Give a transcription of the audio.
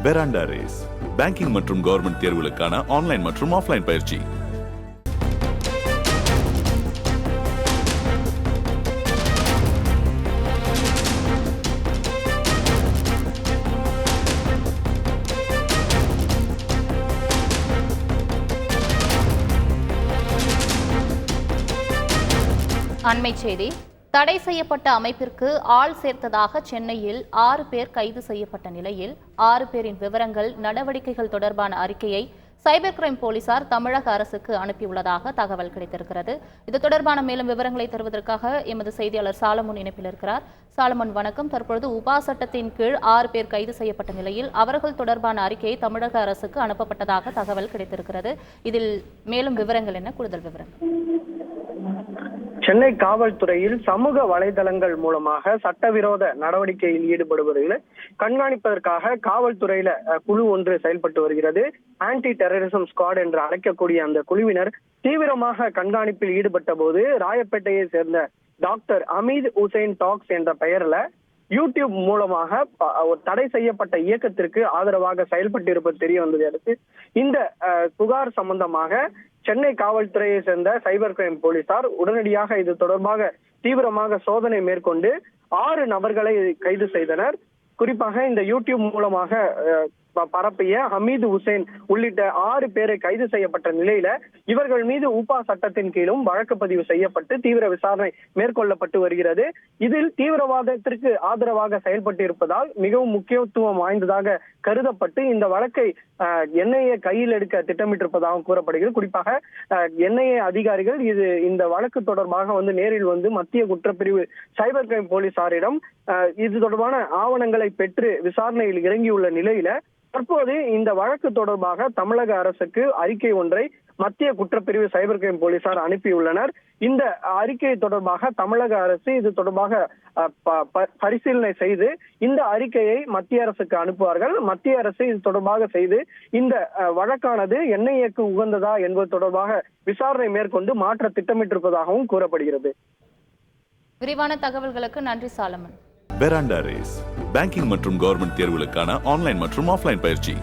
பெராண்டா race banking மற்றும் government தேர்வுகளுக்கான online மற்றும் ஆஃப்லைன் பயிற்சி. அண்மை செய்தி. தடை செய்யப்பட்ட அமைப்பிற்கு ஆள் சேர்த்ததாக சென்னையில் 6 பேர் கைது செய்யப்பட்ட நிலையில் 6 பேரின் விவரங்கள், நடவடிக்கைகள் தொடர்பான அறிக்கையை சைபர் கிரைம் போலீசார் தமிழக அரசுக்கு அனுப்பியுள்ளதாக தகவல் கிடைத்திருக்கிறது. இது தொடர்பான மேலும் விவரங்களை தருவதற்காக எமது செய்தியாளர் சாலமன் இணைப்பில் இருக்கிறார். சாலமன், வணக்கம். தற்பொழுது உபா சட்டத்தின் கீழ் 6 பேர் கைது செய்யப்பட்ட நிலையில் அவர்கள் தொடர்பான அறிக்கையை தமிழக அரசுக்கு அனுப்பப்பட்டதாக தகவல் கிடைத்திருக்கிறது. இதில் மேலும் விவரங்கள் என்ன? கூடுதல் விவரங்கள். சென்னை காவல்துறையில் சமூக வலைதளங்கள் மூலமாக சட்டவிரோத நடவடிக்கையில் ஈடுபடுவதில் கண்காணிப்பதற்காக காவல்துறையில குழு ஒன்று செயல்பட்டு வருகிறது. ஆன்டி டெரரிசம் ஸ்குவாட் என்று அழைக்கக்கூடிய அந்த குழுவினர் தீவிரமாக கண்காணிப்பில் ஈடுபட்ட போது ராயப்பேட்டையை சேர்ந்த டாக்டர் அமீத் உசைன் டாக்ஸ் என்ற பெயர்ல யூடியூப் மூலமாக ஒரு தடை செய்யப்பட்ட இயக்கத்திற்கு ஆதரவாக செயல்பட்டு இருப்பது தெரிய வந்ததை அடுத்து இந்த புகார் சம்பந்தமாக சென்னை காவல்துறையை சேர்ந்த சைபர் கிரைம் போலீசார் உடனடியாக இது தொடர்பாக தீவிரமாக சோதனை மேற்கொண்டு 6 நபர்களை கைது செய்தனர். குறிப்பாக இந்த யூடியூப் மூலமாக பரப்பிய ஹமீது உசேன் உள்ளிட்ட 6 பேரை கைது செய்யப்பட்ட நிலையில இவர்கள் மீது உபா சட்டத்தின் கீழும் வழக்கு பதிவு செய்யப்பட்டு தீவிர விசாரணை மேற்கொள்ளப்பட்டு வருகிறது. இதில் தீவிரவாதத்திற்கு ஆதரவாக செயல்பட்டு இருப்பதால் மிகவும் முக்கியத்துவம் வாய்ந்ததாக கருதப்பட்டு இந்த வழக்கை என்ஐஏ கையில் எடுக்க திட்டமிட்டிருப்பதாகவும் கூறப்படுகிறது. குறிப்பாக என்ஐஏ அதிகாரிகள் இந்த வழக்கு தொடர்பாக நேரில் மத்திய குற்றப்பிரிவு சைபர் கிரைம் போலீசாரிடம் இது தொடர்பான ஆவணங்களை பெற்று விசாரணையில் இறங்கியுள்ள நிலையில தற்போது இந்த வழக்கு தொடர்பாக தமிழக அரசுக்கு அறிக்கை ஒன்றை மத்திய குற்றப்பிரிவு சைபர் கிரைம் போலீசார் அனுப்பியுள்ளனர். இந்த அறிக்கை தொடர்பாக தமிழக அரசு இது தொடர்பாக பரிசீலனை செய்து இந்த அறிக்கையை மத்திய அரசுக்கு அனுப்புவார்கள். மத்திய அரசு இது தொடர்பாக செய்து இந்த வழக்கானது என்ஐஏக்கு உகந்ததா என்பது தொடர்பாக விசாரணை மேற்கொண்டு மாற்ற திட்டமிட்டிருப்பதாகவும் கூறப்படுகிறது. விரிவான தகவல்களுக்கு நன்றி சாலமன். பெராண்டா ரேஸ் பேங்கிங் மற்றும் கவர்மெண்ட் தேர்வுகளுக்கான ஆன்லைன் மற்றும் ஆஃப்லைன் பயிற்சி.